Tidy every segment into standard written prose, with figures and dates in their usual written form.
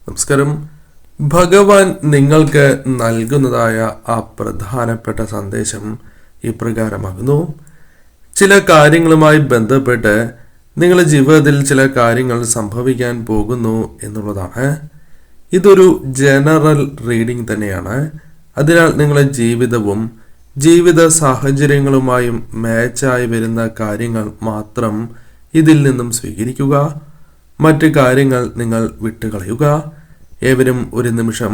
നമസ്കാരം. ഭഗവാൻ നിങ്ങൾക്ക് നൽകുന്നതായ ആ പ്രധാനപ്പെട്ട സന്ദേശം ഇപ്രകാരമാകുന്നു. ചില കാര്യങ്ങളുമായി ബന്ധപ്പെട്ട് നിങ്ങളുടെ ജീവിതത്തിൽ ചില കാര്യങ്ങൾ സംഭവിക്കാൻ പോകുന്നു എന്നുള്ളതാണ്. ഇതൊരു ജനറൽ റീഡിംഗ് തന്നെയാണ്. അതിനാൽ നിങ്ങളുടെ ജീവിതവും ജീവിത സാഹചര്യങ്ങളുമായും മാച്ചായി വരുന്ന കാര്യങ്ങൾ മാത്രം ഇതിൽ നിന്നും സ്വീകരിക്കുക. മറ്റ് കാര്യങ്ങൾ നിങ്ങൾ വിട്ടുകളയുക. ഏവരും ഒരു നിമിഷം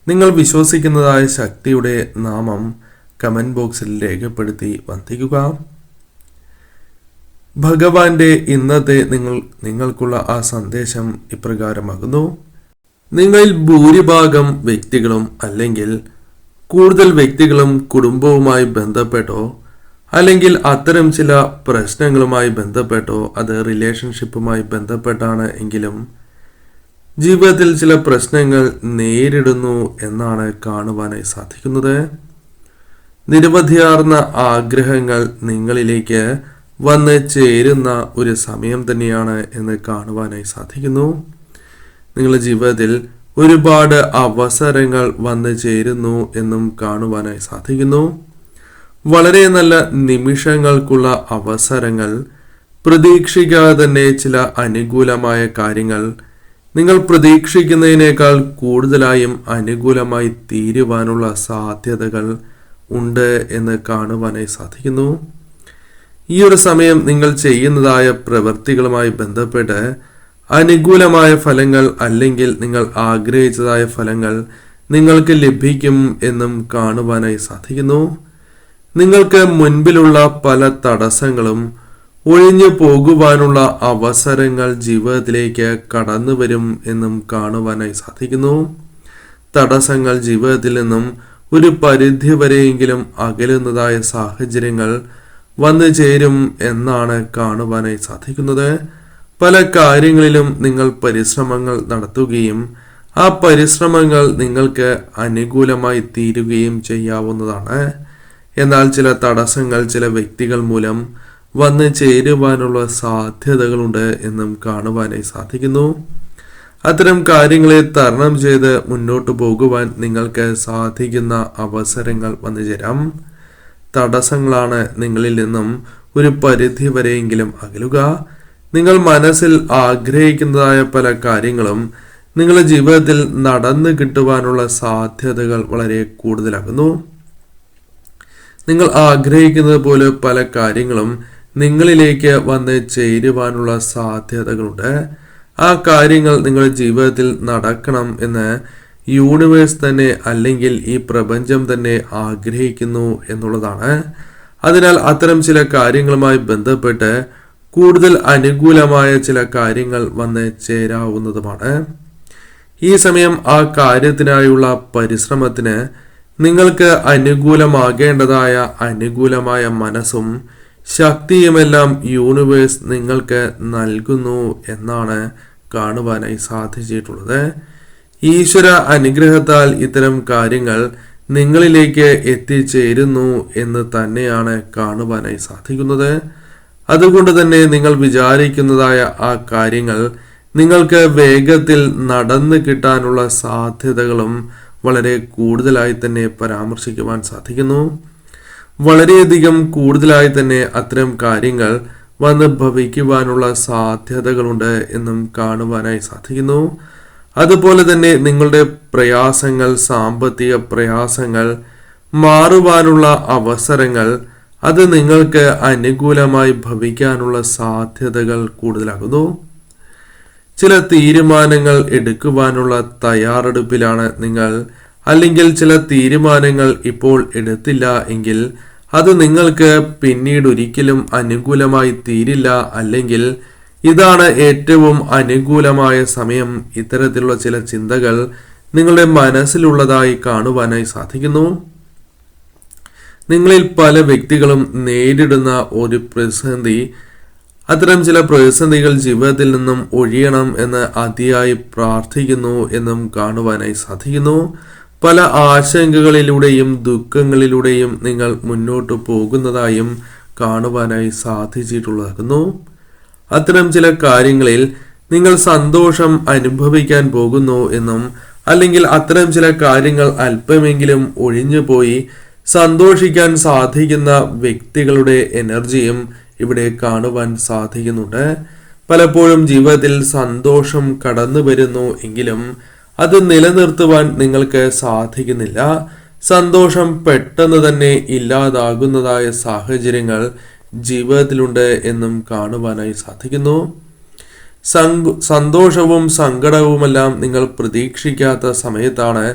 നിങ്ങൾ വിശ്വസിക്കുന്നതായ ശക്തിയുടെ നാമം കമന്റ് ബോക്സിൽ രേഖപ്പെടുത്തി വന്ദിക്കുക. ഭഗവാന്റെ ഇന്നത്തെ നിങ്ങൾക്കുള്ള ആ സന്ദേശം ഇപ്രകാരമാകുന്നു. നിങ്ങളിൽ ഭൂരിഭാഗം വ്യക്തികളും അല്ലെങ്കിൽ കൂടുതൽ വ്യക്തികളും കുടുംബവുമായി ബന്ധപ്പെട്ടോ അല്ലെങ്കിൽ അത്തരം ചില പ്രശ്നങ്ങളുമായി ബന്ധപ്പെട്ടോ അത് റിലേഷൻഷിപ്പുമായി ബന്ധപ്പെട്ടാണ് എങ്കിലും ജീവിതത്തിൽ ചില പ്രശ്നങ്ങൾ നേരിടുന്നു എന്നാണ് കാണുവാനായി സാധിക്കുന്നത്. നിരവധിയാർന്ന ആഗ്രഹങ്ങൾ നിങ്ങളിലേക്ക് വന്ന് ചേരുന്ന ഒരു സമയം തന്നെയാണ് എന്ന് കാണുവാനായി സാധിക്കുന്നു. നിങ്ങളുടെ ജീവിതത്തിൽ ഒരുപാട് അവസരങ്ങൾ വന്ന് ചേരുന്നു എന്നും കാണുവാനായി സാധിക്കുന്നു. വളരെ നല്ല നിമിഷങ്ങൾക്കുള്ള അവസരങ്ങൾ, പ്രതീക്ഷിക്കാതെ തന്നെ ചില അനുകൂലമായ കാര്യങ്ങൾ നിങ്ങൾ പ്രതീക്ഷിക്കുന്നതിനേക്കാൾ കൂടുതലായും അനുകൂലമായി തീരുവാനുള്ള സാധ്യതകൾ ഉണ്ട് എന്ന് കാണുവാനായി സാധിക്കുന്നു. ഈ ഒരു സമയം നിങ്ങൾ ചെയ്യുന്നതായ പ്രവൃത്തികളുമായി ബന്ധപ്പെട്ട് അനുകൂലമായ ഫലങ്ങൾ അല്ലെങ്കിൽ നിങ്ങൾ ആഗ്രഹിച്ചതായ ഫലങ്ങൾ നിങ്ങൾക്ക് ലഭിക്കും എന്നും കാണുവാനായി സാധിക്കുന്നു. നിങ്ങൾക്ക് മുൻപിലുള്ള പല തടസ്സങ്ങളും ഒഴിഞ്ഞു പോകുവാനുള്ള അവസരങ്ങൾ ജീവിതത്തിലേക്ക് കടന്നു വരും എന്നും കാണുവാനായി സാധിക്കുന്നു. തടസ്സങ്ങൾ ജീവിതത്തിൽ നിന്നും ഒരു പരിധി വരെയെങ്കിലും അകലുന്നതായ സാഹചര്യങ്ങൾ വന്നു ചേരും എന്നാണ് കാണുവാനായി സാധിക്കുന്നത്. പല കാര്യങ്ങളിലും നിങ്ങൾ പരിശ്രമങ്ങൾ നടത്തുകയും ആ പരിശ്രമങ്ങൾ നിങ്ങൾക്ക് അനുകൂലമായി തീരുകയും ചെയ്യാവുന്നതാണ്. എന്നാൽ ചില തടസ്സങ്ങൾ ചില വ്യക്തികൾ മൂലം വന്ന് ചേരുവാനുള്ള സാധ്യതകളുണ്ട് എന്നും കാണുവാനായി സാധിക്കുന്നു. അത്തരം കാര്യങ്ങളെ തരണം ചെയ്ത് മുന്നോട്ട് പോകുവാൻ നിങ്ങൾക്ക് സാധിക്കുന്ന അവസരങ്ങൾ വന്നു ചേരാം. തടസ്സങ്ങളാണ് നിങ്ങളിൽ നിന്നും ഒരു പരിധി വരെയെങ്കിലും അകലുക. നിങ്ങൾ മനസ്സിൽ ആഗ്രഹിക്കുന്നതായ പല കാര്യങ്ങളും നിങ്ങളുടെ ജീവിതത്തിൽ നടന്നു കിട്ടുവാനുള്ള സാധ്യതകൾ വളരെ കൂടുതലാകുന്നു. നിങ്ങൾ ആഗ്രഹിക്കുന്നത് പോലെ പല കാര്യങ്ങളും നിങ്ങളിലേക്ക് വന്ന് ചേരുവാനുള്ള സാധ്യതകളുണ്ട്. ആ കാര്യങ്ങൾ നിങ്ങളുടെ ജീവിതത്തിൽ നടക്കണം എന്ന് യൂണിവേഴ്സ് തന്നെ അല്ലെങ്കിൽ ഈ പ്രപഞ്ചം തന്നെ ആഗ്രഹിക്കുന്നു എന്നുള്ളതാണ്. അതിനാൽ അത്തരം ചില കാര്യങ്ങളുമായി ബന്ധപ്പെട്ട് കൂടുതൽ അനുകൂലമായ ചില കാര്യങ്ങൾ വന്ന് ചേരാവുന്നതുമാണ്. ഈ സമയം ആ കാര്യത്തിനായുള്ള പരിശ്രമത്തിന് നിങ്ങൾക്ക് അനുകൂലമാകേണ്ടതായ അനുകൂലമായ മനസ്സും ശക്തിയുമെല്ലാം യൂണിവേഴ്സ് നിങ്ങൾക്ക് നൽകുന്നു എന്നാണ് കാണുവാനായി സാധിച്ചിട്ടുള്ളത്. ഈശ്വര അനുഗ്രഹത്താൽ ഇത്തരം കാര്യങ്ങൾ നിങ്ങളിലേക്ക് എത്തിച്ചേരുന്നു എന്ന് തന്നെയാണ് കാണുവാനായി സാധിക്കുന്നത്. അതുകൊണ്ട് തന്നെ നിങ്ങൾ വിചാരിക്കുന്നതായ ആ കാര്യങ്ങൾ നിങ്ങൾക്ക് വേഗത്തിൽ നടന്നു കിട്ടാനുള്ള സാധ്യതകളും വളരെ കൂടുതലായി തന്നെ പരാമർശിക്കുവാൻ സാധിക്കുന്നു. വളരെയധികം കൂടുതലായി തന്നെ അത്തരം കാര്യങ്ങൾ വന്ന് ഭവിക്കുവാനുള്ള സാധ്യതകളുണ്ട് എന്നും കാണുവാനായി സാധിക്കുന്നു. അതുപോലെ തന്നെ നിങ്ങളുടെ പ്രയാസങ്ങൾ, സാമ്പത്തിക പ്രയാസങ്ങൾ മാറുവാനുള്ള അവസരങ്ങൾ അത് നിങ്ങൾക്ക് അനുകൂലമായി ഭവിക്കാനുള്ള സാധ്യതകൾ കൂടുതലാകുന്നു. ചില തീരുമാനങ്ങൾ എടുക്കുവാനുള്ള തയ്യാറെടുപ്പിലാണ് നിങ്ങൾ, അല്ലെങ്കിൽ ചില തീരുമാനങ്ങൾ ഇപ്പോൾ എടുത്തില്ല എങ്കിൽ അത് നിങ്ങൾക്ക് പിന്നീട് ഒരിക്കലും അനുകൂലമായി തീരില്ല, അല്ലെങ്കിൽ ഇതാണ് ഏറ്റവും അനുകൂലമായ സമയം. ഇത്തരത്തിലുള്ള ചില ചിന്തകൾ നിങ്ങളുടെ മനസ്സിലുള്ളതായി കാണുവാനായി സാധിക്കുന്നു. നിങ്ങളിൽ പല വ്യക്തികളും നേരിടുന്ന ഒരു പ്രതിസന്ധി, അത്തരം ചില പ്രതിസന്ധികൾ ജീവിതത്തിൽ നിന്നും ഒഴിയണം എന്ന് അതിയായി പ്രാർത്ഥിക്കുന്നു എന്നും കാണുവാനായി സാധിക്കുന്നു. പല ആശങ്കകളിലൂടെയും ദുഃഖങ്ങളിലൂടെയും നിങ്ങൾ മുന്നോട്ട് പോകുന്നതായും കാണുവാനായി സാധിച്ചിട്ടുള്ളതാകുന്നു. അത്തരം ചില കാര്യങ്ങളിൽ നിങ്ങൾ സന്തോഷം അനുഭവിക്കാൻ പോകുന്നു എന്നും, അല്ലെങ്കിൽ അത്തരം ചില കാര്യങ്ങൾ അല്പമെങ്കിലും ഒഴിഞ്ഞുപോയി സന്തോഷിക്കാൻ സാധിക്കുന്ന വ്യക്തികളുടെ എനർജിയും ഇവിടെ കാണുവാൻ സാധിക്കുന്നുണ്ട്. പലപ്പോഴും ജീവിതത്തിൽ സന്തോഷം കടന്നു വരുന്നു എങ്കിലും അത് നിലനിർത്തുവാൻ നിങ്ങൾക്ക് സാധിക്കുന്നില്ല. സന്തോഷം പെട്ടെന്ന് തന്നെ ഇല്ലാതാകുന്നതായ സാഹചര്യങ്ങൾ ജീവിതത്തിലുണ്ട് എന്നും കാണുവാനായി സാധിക്കുന്നു. സന്തോഷവും സങ്കടവുമെല്ലാം നിങ്ങൾ പ്രതീക്ഷിക്കാത്ത സമയത്താണ്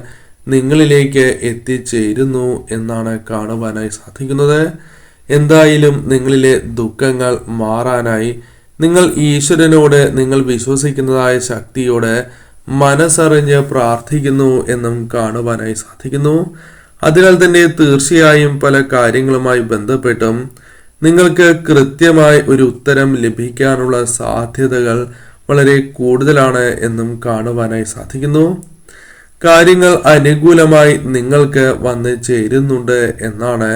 നിങ്ങളിലേക്ക് എത്തിച്ചേരുന്നു എന്നാണ് കാണുവാനായി സാധിക്കുന്നത്. എന്തായാലും നിങ്ങളിലെ ദുഃഖങ്ങൾ മാറാനായി നിങ്ങൾ ഈശ്വരനോട്, നിങ്ങൾ വിശ്വസിക്കുന്നതായ ശക്തിയോട് മനസ്സറിഞ്ഞ് പ്രാർത്ഥിക്കുന്നു എന്നും കാണുവാനായി സാധിക്കുന്നു. അതിനാൽ തന്നെ തീർച്ചയായും പല കാര്യങ്ങളുമായി ബന്ധപ്പെട്ടും നിങ്ങൾക്ക് കൃത്യമായ ഒരു ഉത്തരം ലഭിക്കാനുള്ള സാധ്യതകൾ വളരെ കൂടുതലാണ് എന്നും കാണുവാനായി സാധിക്കുന്നു. കാര്യങ്ങൾ അനുകൂലമായി നിങ്ങൾക്ക് വന്ന് ചേരുന്നുണ്ട് എന്നാണ്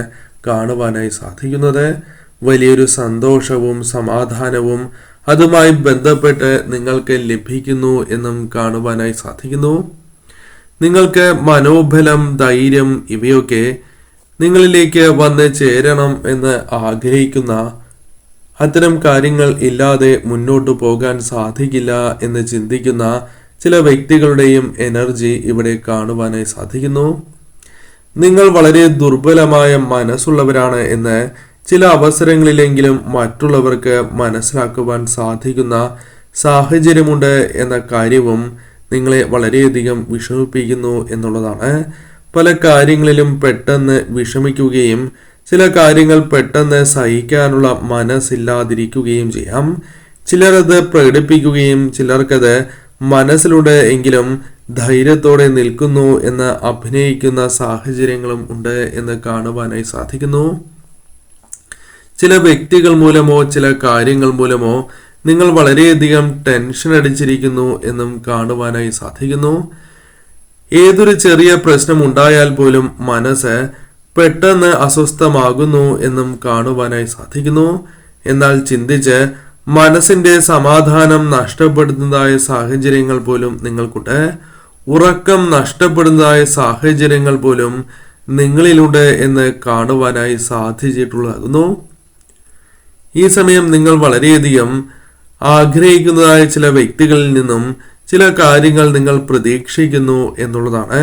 കാണുവാനായി സാധിക്കുന്നത്. വലിയൊരു സന്തോഷവും സമാധാനവും അതുമായി ബന്ധപ്പെട്ട് നിങ്ങൾക്ക് ലഭിക്കുന്നു എന്നും കാണുവാനായി സാധിക്കുന്നു. നിങ്ങൾക്ക് മനോബലം, ധൈര്യം ഇവയൊക്കെ നിങ്ങളിലേക്ക് വന്ന് ചേരണം എന്ന് ആഗ്രഹിക്കുന്ന, അത്തരം കാര്യങ്ങൾ ഇല്ലാതെ മുന്നോട്ടു പോകാൻ സാധിക്കില്ല എന്ന് ചിന്തിക്കുന്ന ചില വ്യക്തികളുടെയും എനർജി ഇവിടെ കാണുവാനായി സാധിക്കുന്നു. നിങ്ങൾ വളരെ ദുർബലമായ മനസ്സുള്ളവരാണ് എന്ന് ചില അവസരങ്ങളിലെങ്കിലും മറ്റുള്ളവർക്ക് മനസ്സിലാക്കുവാൻ സാധിക്കുന്ന സാഹചര്യമുണ്ട് എന്ന കാര്യവും നിങ്ങളെ വളരെയധികം വിഷമിപ്പിക്കുന്നു എന്നുള്ളതാണ്. പല കാര്യങ്ങളിലും പെട്ടെന്ന് വിഷമിക്കുകയും ചില കാര്യങ്ങൾ പെട്ടെന്ന് സഹിക്കാനുള്ള മനസ്സില്ലാതിരിക്കുകയും ചെയ്യാം. ചിലരത് പ്രകടിപ്പിക്കുകയും ചിലർക്കത് മനസ്സിലുണ്ട് എങ്കിലും ധൈര്യത്തോടെ നിൽക്കുന്നു എന്ന് അഭിനയിക്കുന്ന സാഹചര്യങ്ങളും ഉണ്ട് എന്ന് കാണുവാനായി സാധിക്കുന്നു. ചില വ്യക്തികൾ മൂലമോ ചില കാര്യങ്ങൾ മൂലമോ നിങ്ങൾ വളരെയധികം ടെൻഷൻ അടിച്ചിരിക്കുന്നു എന്നും കാണുവാനായി സാധിക്കുന്നു. ഏതൊരു ചെറിയ പ്രശ്നം ഉണ്ടായാൽ പോലും മനസ്സ് പെട്ടെന്ന് അസ്വസ്ഥമാകുന്നു എന്നും കാണുവാനായി സാധിക്കുന്നു. എന്നാൽ ചിന്തിച്ച് മനസ്സിന്റെ സമാധാനം നഷ്ടപ്പെടുന്നതായ സാഹചര്യങ്ങൾ പോലും നിങ്ങൾക്കുണ്ട്. ഉറക്കം നഷ്ടപ്പെടുന്നതായ സാഹചര്യങ്ങൾ പോലും നിങ്ങളിലുണ്ട് എന്ന് കാണുവാനായി സാധിച്ചിട്ടുള്ളതാകുന്നു. ഈ സമയം നിങ്ങൾ വളരെയധികം ആഗ്രഹിക്കുന്നതായ ചില വ്യക്തികളിൽ നിന്നും ചില കാര്യങ്ങൾ നിങ്ങൾ പ്രതീക്ഷിക്കുന്നു എന്നുള്ളതാണ്.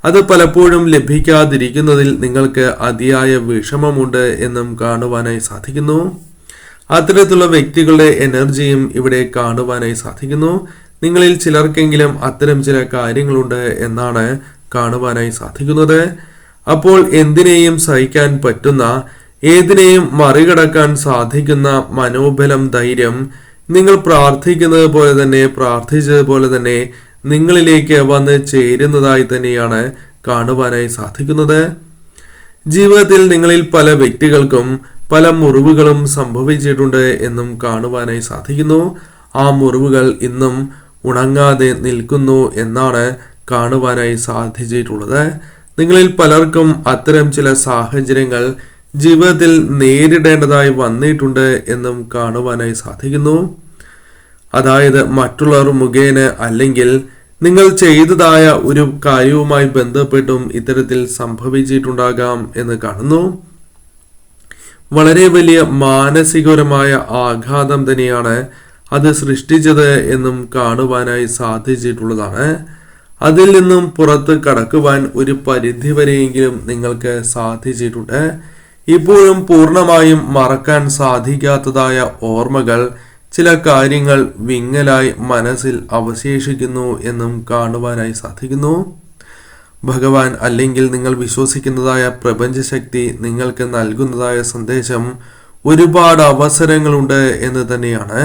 അത് പലപ്പോഴും ലഭിക്കാതിരിക്കുന്നതിൽ നിങ്ങൾക്ക് അതിയായ വിഷമമുണ്ട് എന്നും കാണുവാനായി സാധിക്കുന്നു. അത്തരത്തിലുള്ള വ്യക്തികളുടെ എനർജിയും ഇവിടെ കാണുവാനായി സാധിക്കുന്നു. നിങ്ങളിൽ ചിലർക്കെങ്കിലും അത്തരം ചില കാര്യങ്ങളുണ്ട് എന്നാണ് കാണുവാനായി സാധിക്കുന്നത്. അപ്പോൾ എന്തിനേയും സഹിക്കാൻ പറ്റുന്ന, ഏതിനേയും മറികടക്കാൻ സാധിക്കുന്ന മനോബലം, ധൈര്യം നിങ്ങൾ പ്രാർത്ഥിക്കുന്നത് പോലെ തന്നെ, പ്രാർത്ഥിച്ചതുപോലെ തന്നെ നിങ്ങളിലേക്ക് വന്ന് ചേരുന്നതായി തന്നെയാണ് കാണുവാനായി സാധിക്കുന്നത്. ജീവിതത്തിൽ നിങ്ങളിൽ പല വ്യക്തികൾക്കും പല മുറിവുകളും സംഭവിച്ചിട്ടുണ്ട് എന്നും കാണുവാനായി സാധിക്കുന്നു. ആ മുറിവുകൾ ഇന്നും ഉണങ്ങാതെ നിൽക്കുന്നു എന്നാണ് കാണുവാനായി സാധിച്ചിട്ടുള്ളത്. നിങ്ങളിൽ പലർക്കും അത്തരം ചില സാഹചര്യങ്ങൾ ജീവിതത്തിൽ നേരിടേണ്ടതായി വന്നിട്ടുണ്ട് എന്നും കാണുവാനായി സാധിക്കുന്നു. അതായത് മറ്റുള്ളവർ മുഖേന അല്ലെങ്കിൽ നിങ്ങൾ ചെയ്തതായ ഒരു കാര്യവുമായി ബന്ധപ്പെട്ടും ഇത്തരത്തിൽ സംഭവിച്ചിട്ടുണ്ടാകാം എന്ന് കാണുന്നു. വളരെ വലിയ മാനസികപരമായ ആഘാതം തന്നെയാണ് അത് സൃഷ്ടിച്ചത് എന്നും കാണുവാനായി സാധിച്ചിട്ടുള്ളതാണ്. അതിൽ നിന്നും പുറത്ത് കടക്കുവാൻ ഒരു പരിധിവരെയെങ്കിലും നിങ്ങൾക്ക് സാധിച്ചിട്ടുണ്ട്. ഇപ്പോഴും പൂർണ്ണമായും മറക്കാൻ സാധിക്കാത്തതായ ഓർമ്മകൾ, ചില കാര്യങ്ങൾ വിങ്ങലായി മനസ്സിൽ അവശേഷിക്കുന്നു എന്നും കാണുവാനായി സാധിക്കുന്നു. ഭഗവാൻ അല്ലെങ്കിൽ നിങ്ങൾ വിശ്വസിക്കുന്നതായ പ്രപഞ്ചശക്തി നിങ്ങൾക്ക് നൽകുന്നതായ സന്ദേശം ഒരുപാട് അവസരങ്ങളുണ്ട് എന്ന് തന്നെയാണ്.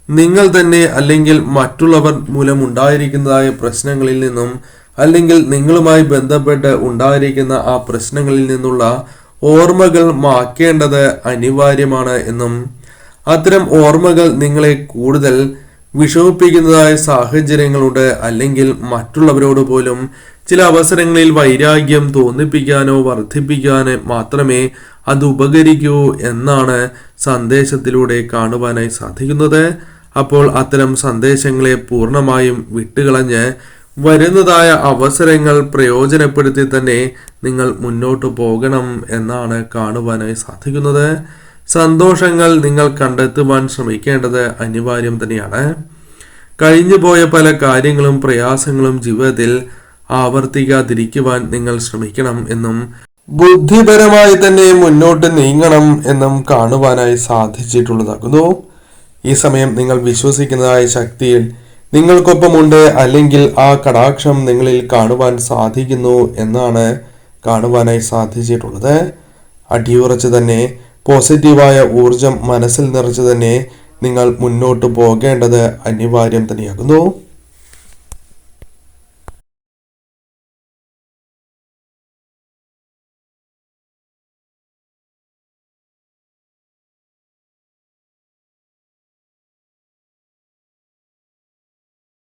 നിങ്ങൾ തന്നെ അല്ലെങ്കിൽ മറ്റുള്ളവർ മൂലം ഉണ്ടായിരിക്കുന്നതായ പ്രശ്നങ്ങളിൽ നിന്നും, അല്ലെങ്കിൽ നിങ്ങളുമായി ബന്ധപ്പെട്ട് ഉണ്ടായിരിക്കുന്ന ആ പ്രശ്നങ്ങളിൽ നിന്നുള്ള ഓർമ്മകൾ മാക്കേണ്ടത് അനിവാര്യമാണ് എന്നും, അത്തരം ഓർമ്മകൾ നിങ്ങളെ കൂടുതൽ വിഷമിപ്പിക്കുന്നതായ സാഹചര്യങ്ങളുണ്ട്, അല്ലെങ്കിൽ മറ്റുള്ളവരോട് പോലും ചില അവസരങ്ങളിൽ വൈരാഗ്യം തോന്നിപ്പിക്കാനോ വർദ്ധിപ്പിക്കാനോ മാത്രമേ അത് ഉപകരിക്കൂ എന്നാണ് സന്ദേശത്തിലൂടെ കാണുവാനായി സാധിക്കുന്നത്. അപ്പോൾ അത്തരം സന്ദേശങ്ങളെ പൂർണ്ണമായും വിട്ടുകളഞ്ഞ് വരുന്നതായ അവസരങ്ങൾ പ്രയോജനപ്പെടുത്തി തന്നെ നിങ്ങൾ മുന്നോട്ട് പോകണം എന്നാണ് കാണുവാനായി സാധിക്കുന്നത്. സന്തോഷങ്ങൾ നിങ്ങൾ കണ്ടെത്തുവാൻ ശ്രമിക്കേണ്ടത് അനിവാര്യം തന്നെയാണ്. കഴിഞ്ഞുപോയ പല കാര്യങ്ങളും പ്രയാസങ്ങളും ജീവിതത്തിൽ ആവർത്തിക്കാതിരിക്കുവാൻ നിങ്ങൾ ശ്രമിക്കണം എന്നും ബുദ്ധിപരമായി തന്നെ മുന്നോട്ട് നീങ്ങണം എന്നും കാണുവാനായി സാധിച്ചിട്ടുള്ളതാകുന്നു. ഈ സമയം നിങ്ങൾ വിശ്വസിക്കുന്നതായ ശക്തിയിൽ നിങ്ങൾക്കൊപ്പമുണ്ട്, അല്ലെങ്കിൽ ആ കടാക്ഷം നിങ്ങളിൽ കാണുവാൻ സാധിക്കുന്നു എന്നാണ് കാണുവാനായി സാധിച്ചിട്ടുള്ളത്. അടിയുറച്ച് തന്നെ പോസിറ്റീവായ ഊർജം മനസ്സിൽ നിറച്ച് തന്നെ നിങ്ങൾ മുന്നോട്ട് പോകേണ്ടത് അനിവാര്യം തന്നെയാകുന്നു.